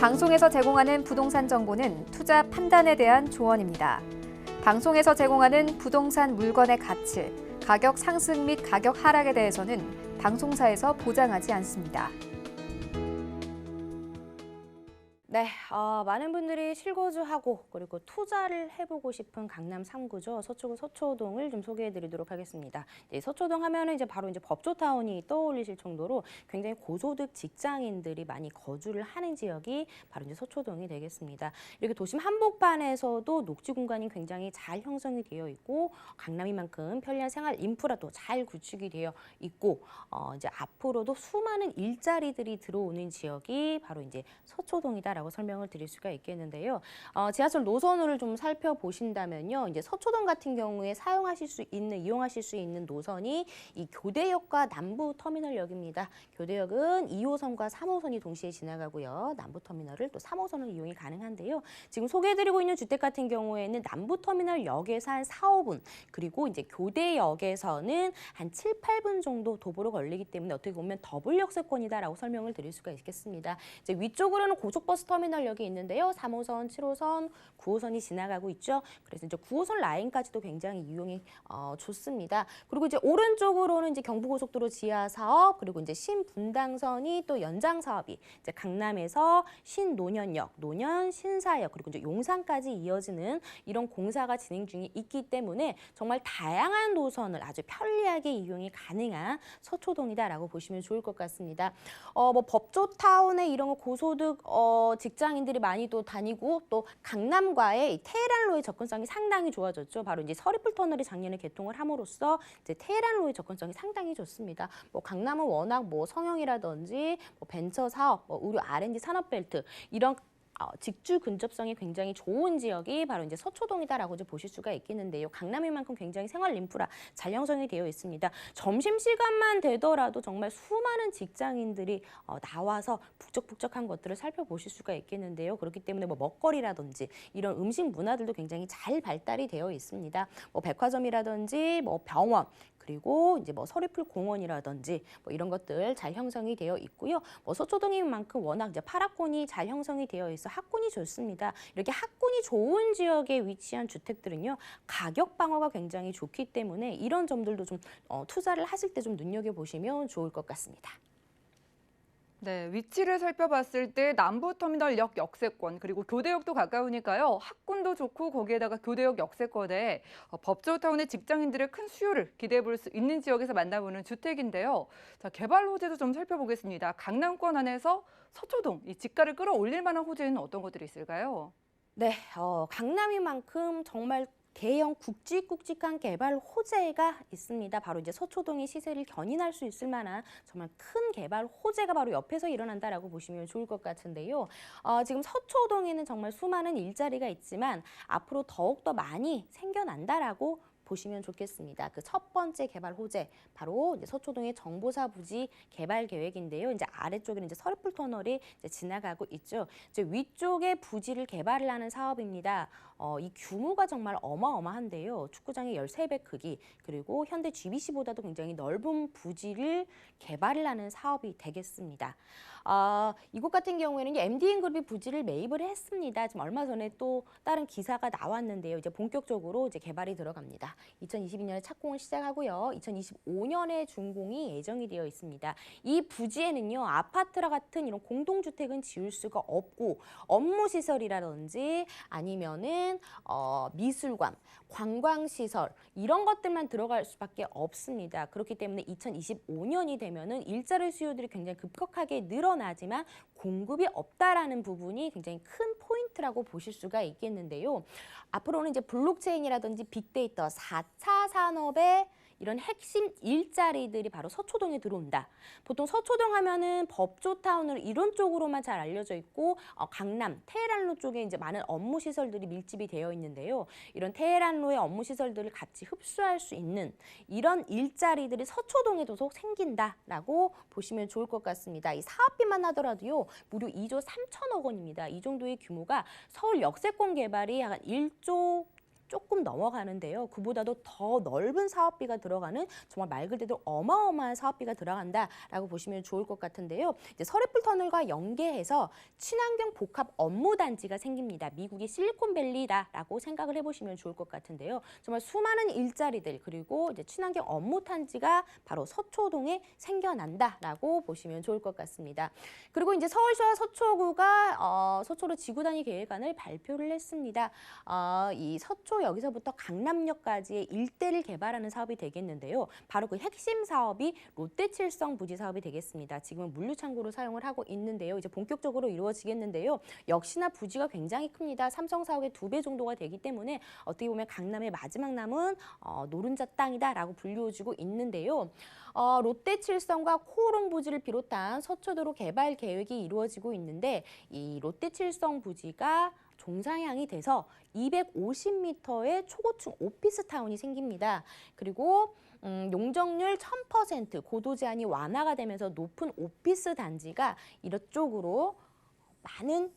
방송에서 제공하는 부동산 정보는 투자 판단에 대한 조언입니다. 방송에서 제공하는 부동산 물건의 가치, 가격 상승 및 가격 하락에 대해서는 방송사에서 보장하지 않습니다. 네, 많은 분들이 실거주하고 그리고 투자를 해보고 싶은 강남 3구죠. 서초구 서초동을 좀 소개해드리도록 하겠습니다. 네, 서초동 하면은 이제 바로 이제 법조타운이 떠올리실 정도로 굉장히 고소득 직장인들이 많이 거주를 하는 지역이 바로 이제 서초동이 되겠습니다. 이렇게 도심 한복판에서도 녹지 공간이 굉장히 잘 형성이 되어 있고 강남이만큼 편리한 생활 인프라도 잘 구축이 되어 있고 이제 앞으로도 수많은 일자리들이 들어오는 지역이 바로 이제 서초동이다. 라고 설명을 드릴 수가 있겠는데요. 지하철 노선을 좀 살펴보신다면요. 이제 서초동 같은 경우에 이용하실 수 있는 노선이 이 교대역과 남부터미널역입니다. 교대역은 2호선과 3호선이 동시에 지나가고요. 남부터미널을 또 3호선을 이용이 가능한데요. 지금 소개해드리고 있는 주택 같은 경우에는 남부터미널역에서 한 4, 5분, 그리고 이제 교대역에서는 한 7, 8분 정도 도보로 걸리기 때문에 어떻게 보면 더블 역세권이다라고 설명을 드릴 수가 있겠습니다. 이제 위쪽으로는 고속버스 터미널역이 있는데요. 3호선, 7호선, 9호선이 지나가고 있죠. 그래서 이제 9호선 라인까지도 굉장히 이용이 좋습니다. 그리고 이제 오른쪽으로는 이제 경부고속도로 지하 사업, 그리고 이제 신분당선이 또 연장 사업이 이제 강남에서 신노년역, 노년, 신사역, 그리고 이제 용산까지 이어지는 이런 공사가 진행 중에 있기 때문에 정말 다양한 노선을 아주 편리하게 이용이 가능한 서초동이다라고 보시면 좋을 것 같습니다. 뭐 법조타운에 이런 고소득 직장인들이 많이 또 다니고 또 강남과의 이 테헤란로의 접근성이 상당히 좋아졌죠. 바로 이제 서리풀 터널이 작년에 개통을 함으로써 이제 테헤란로의 접근성이 상당히 좋습니다. 뭐 강남은 워낙 뭐 성형이라든지 뭐 벤처 사업, 뭐 의료 R&D 산업벨트 이런 직주 근접성이 굉장히 좋은 지역이 바로 이제 서초동이다라고 이제 보실 수가 있겠는데요. 강남인만큼 굉장히 생활 인프라 잘 형성이 되어 있습니다. 점심시간만 되더라도 정말 수많은 직장인들이 나와서 북적북적한 것들을 살펴보실 수가 있겠는데요. 그렇기 때문에 뭐 먹거리라든지 이런 음식 문화들도 굉장히 잘 발달이 되어 있습니다. 뭐 백화점이라든지 뭐 병원, 그리고 이제 뭐 서리풀 공원이라든지 뭐 이런 것들 잘 형성이 되어 있고요. 뭐 서초동인 만큼 워낙 이제 파라곤이 잘 형성이 되어 있어 학군이 좋습니다. 이렇게 학군이 좋은 지역에 위치한 주택들은요, 가격 방어가 굉장히 좋기 때문에 이런 점들도 좀 투자를 하실 때 좀 눈여겨보시면 좋을 것 같습니다. 네, 위치를 살펴봤을 때 남부터미널역 역세권 그리고 교대역도 가까우니까요. 학군도 좋고 거기에다가 교대역 역세권에 법조타운의 직장인들의 큰 수요를 기대해 볼 수 있는 지역에서 만나보는 주택인데요. 자, 개발 호재도 좀 살펴보겠습니다. 강남권 안에서 서초동, 이 집가를 끌어올릴 만한 호재는 어떤 것들이 있을까요? 네, 강남이만큼 정말 대형 굵직굵직한 개발 호재가 있습니다. 바로 이제 서초동의 시세를 견인할 수 있을 만한 정말 큰 개발 호재가 바로 옆에서 일어난다라고 보시면 좋을 것 같은데요. 지금 서초동에는 정말 수많은 일자리가 있지만 앞으로 더욱더 많이 생겨난다라고 보시면 좋겠습니다. 그 첫 번째 개발 호재 바로 이제 서초동의 정보사 부지 개발 계획인데요. 이제 아래쪽에는 이제 서리풀 터널이 이제 지나가고 있죠. 이제 위쪽에 부지를 개발을 하는 사업입니다. 이 규모가 정말 어마어마한데요. 축구장의 13배 크기, 그리고 현대 GBC보다도 굉장히 넓은 부지를 개발을 하는 사업이 되겠습니다. 이곳 같은 경우에는 MDN그룹이 부지를 매입을 했습니다. 지금 얼마 전에 또 다른 기사가 나왔는데요. 이제 본격적으로 이제 개발이 들어갑니다. 2022년에 착공을 시작하고요. 2025년에 준공이 예정이 되어 있습니다. 이 부지에는요, 아파트와 같은 이런 공동주택은 지을 수가 없고 업무시설이라든지 아니면은 미술관, 관광시설 이런 것들만 들어갈 수밖에 없습니다. 그렇기 때문에 2025년이 되면은 일자리 수요들이 굉장히 급격하게 늘어나지만 공급이 없다라는 부분이 굉장히 큰 포인트라고 보실 수가 있겠는데요. 앞으로는 이제 블록체인이라든지 빅데이터, 4차 산업의 이런 핵심 일자리들이 바로 서초동에 들어온다. 보통 서초동 하면은 법조타운으로 이런 쪽으로만 잘 알려져 있고 강남, 테헤란로 쪽에 이제 많은 업무 시설들이 밀집이 되어 있는데요. 이런 테헤란로의 업무 시설들을 같이 흡수할 수 있는 이런 일자리들이 서초동에도 생긴다라고 보시면 좋을 것 같습니다. 이 사업비만 하더라도요, 무려 2조 3천억 원입니다. 이 정도의 규모가 서울 역세권 개발이 약 1조 조금 넘어가는데요. 그보다도 더 넓은 사업비가 들어가는 정말 말 그대로 어마어마한 사업비가 들어간다라고 보시면 좋을 것 같은데요. 이제 서리풀 터널과 연계해서 친환경 복합 업무 단지가 생깁니다. 미국의 실리콘밸리다라고 생각을 해보시면 좋을 것 같은데요. 정말 수많은 일자리들 그리고 이제 친환경 업무 단지가 바로 서초동에 생겨난다라고 보시면 좋을 것 같습니다. 그리고 이제 서울시와 서초구가 서초로 지구단위 계획안을 발표를 했습니다. 이 서초 여기서부터 강남역까지의 일대를 개발하는 사업이 되겠는데요. 바로 그 핵심 사업이 롯데칠성 부지 사업이 되겠습니다. 지금은 물류창고로 사용을 하고 있는데요. 이제 본격적으로 이루어지겠는데요. 역시나 부지가 굉장히 큽니다. 삼성사옥의 2배 정도가 되기 때문에 어떻게 보면 강남의 마지막 남은 노른자 땅이다라고 불리워지고 있는데요. 롯데칠성과 코오롱 부지를 비롯한 서초도로 개발 계획이 이루어지고 있는데 이 롯데칠성 부지가 종상향이 돼서 250m의 초고층 오피스타운이 생깁니다. 그리고 용적률 1000% 고도 제한이 완화가 되면서 높은 오피스 단지가 이쪽으로 많은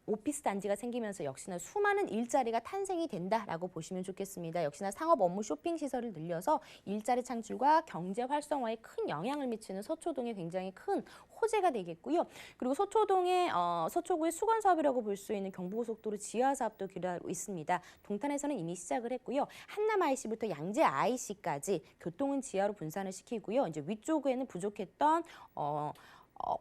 오피스 단지가 생기면서 역시나 수많은 일자리가 탄생이 된다라고 보시면 좋겠습니다. 역시나 상업 업무 쇼핑 시설을 늘려서 일자리 창출과 경제 활성화에 큰 영향을 미치는 서초동에 굉장히 큰 호재가 되겠고요. 그리고 서초구의 수건 사업이라고 볼 수 있는 경부고속도로 지하 사업도 기다리고 있습니다. 동탄에서는 이미 시작을 했고요. 한남 IC부터 양재 IC까지 교통은 지하로 분산을 시키고요. 이제 위쪽에는 부족했던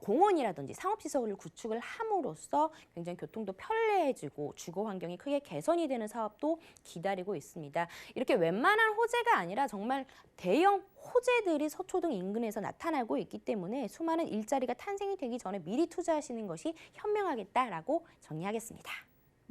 공원이라든지 상업시설을 구축을 함으로써 굉장히 교통도 편리해지고 주거 환경이 크게 개선이 되는 사업도 기다리고 있습니다. 이렇게 웬만한 호재가 아니라 정말 대형 호재들이 서초동 인근에서 나타나고 있기 때문에 수많은 일자리가 탄생이 되기 전에 미리 투자하시는 것이 현명하겠다라고 정리하겠습니다.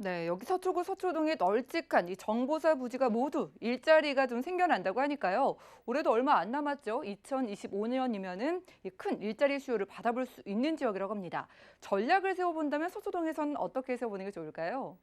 네, 여기 서초구 서초동의 널찍한 이 정보사 부지가 모두 일자리가 좀 생겨난다고 하니까요. 올해도 얼마 안 남았죠. 2025년이면은 이 큰 일자리 수요를 받아볼 수 있는 지역이라고 합니다. 전략을 세워본다면 서초동에선 어떻게 세워보는 게 좋을까요?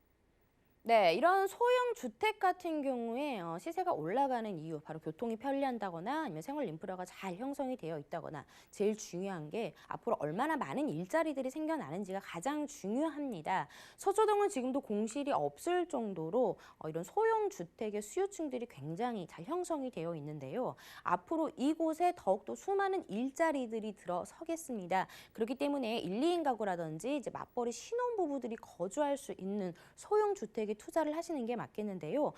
네, 이런 소형 주택 같은 경우에 시세가 올라가는 이유, 바로 교통이 편리한다거나 아니면 생활 인프라가 잘 형성이 되어 있다거나 제일 중요한 게 앞으로 얼마나 많은 일자리들이 생겨나는지가 가장 중요합니다. 서초동은 지금도 공실이 없을 정도로 이런 소형 주택의 수요층들이 굉장히 잘 형성이 되어 있는데요. 앞으로 이곳에 더욱더 수많은 일자리들이 들어서겠습니다. 그렇기 때문에 1, 2인 가구라든지 이제 맞벌이 신혼부부들이 거주할 수 있는 소형 주택의 투자를 하시는 게 맞겠는데요.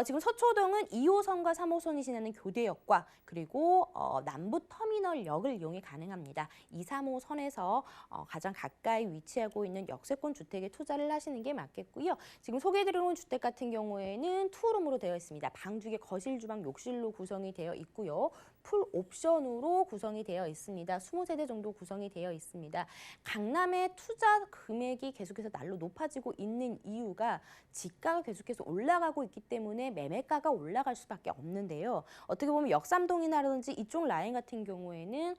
지금 서초동은 2호선과 3호선이 지나는 교대역과 그리고 남부터미널역을 이용이 가능합니다. 2, 3호선에서 가장 가까이 위치하고 있는 역세권 주택에 투자를 하시는 게 맞겠고요. 지금 소개해드리는 주택 같은 경우에는 투룸으로 되어 있습니다. 방 2개, 거실, 주방, 욕실로 구성이 되어 있고요. 풀 옵션으로 구성이 되어 있습니다. 20세대 정도 구성이 되어 있습니다. 강남의 투자 금액이 계속해서 날로 높아지고 있는 이유가 지가가 계속해서 올라가고 있기 때문에 매매가가 올라갈 수밖에 없는데요. 어떻게 보면 역삼동이라든지 이쪽 라인 같은 경우에는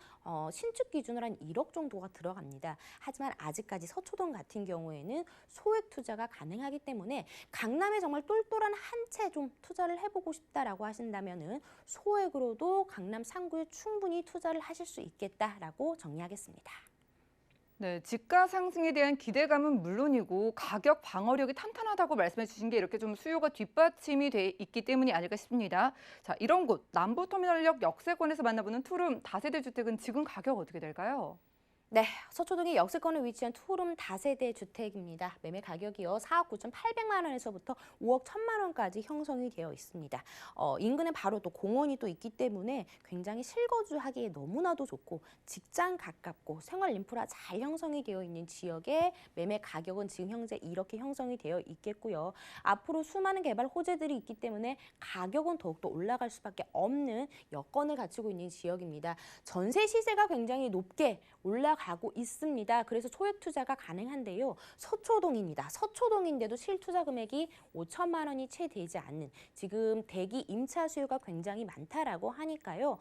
신축 기준으로 한 1억 정도가 들어갑니다. 하지만 아직까지 서초동 같은 경우에는 소액 투자가 가능하기 때문에 강남에 정말 똘똘한 한 채 좀 투자를 해보고 싶다라고 하신다면은 소액으로도 강남 상구에 충분히 투자를 하실 수 있겠다라고 정리하겠습니다. 네, 집가 상승에 대한 기대감은 물론이고 가격 방어력이 탄탄하다고 말씀해 주신 게 이렇게 좀 수요가 뒷받침이 돼 있기 때문이 아닐까 싶습니다. 자, 이런 곳 남부터미널역 역세권에서 만나보는 투룸 다세대 주택은 지금 가격 어떻게 될까요? 네, 서초동의 역세권에 위치한 투룸 다세대 주택입니다. 매매 가격이요 4억 9,800만 원에서부터 5억 1,000만 원까지 형성이 되어 있습니다. 인근에 바로 또 공원이 또 있기 때문에 굉장히 실거주하기에 너무나도 좋고 직장 가깝고 생활 인프라 잘 형성이 되어 있는 지역의 매매 가격은 지금 현재 이렇게 형성이 되어 있겠고요. 앞으로 수많은 개발 호재들이 있기 때문에 가격은 더욱더 올라갈 수밖에 없는 여건을 갖추고 있는 지역입니다. 전세 시세가 굉장히 높게 올라가고 있습니다. 그래서 소액 투자가 가능한데요. 서초동입니다. 서초동인데도 실투자 금액이 5천만 원이 채 되지 않는 지금 대기 임차 수요가 굉장히 많다라고 하니까요.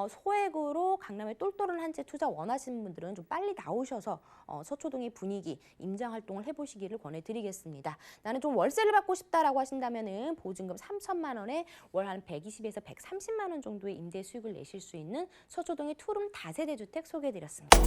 소액으로 강남에 똘똘한 한 채 투자 원하시는 분들은 좀 빨리 나오셔서 서초동의 분위기, 임장 활동을 해보시기를 권해드리겠습니다. 나는 좀 월세를 받고 싶다라고 하신다면은 보증금 3천만 원에 월 한 120에서 130만 원 정도의 임대 수익을 내실 수 있는 서초동의 투룸 다세대 주택 소개해드렸습니다.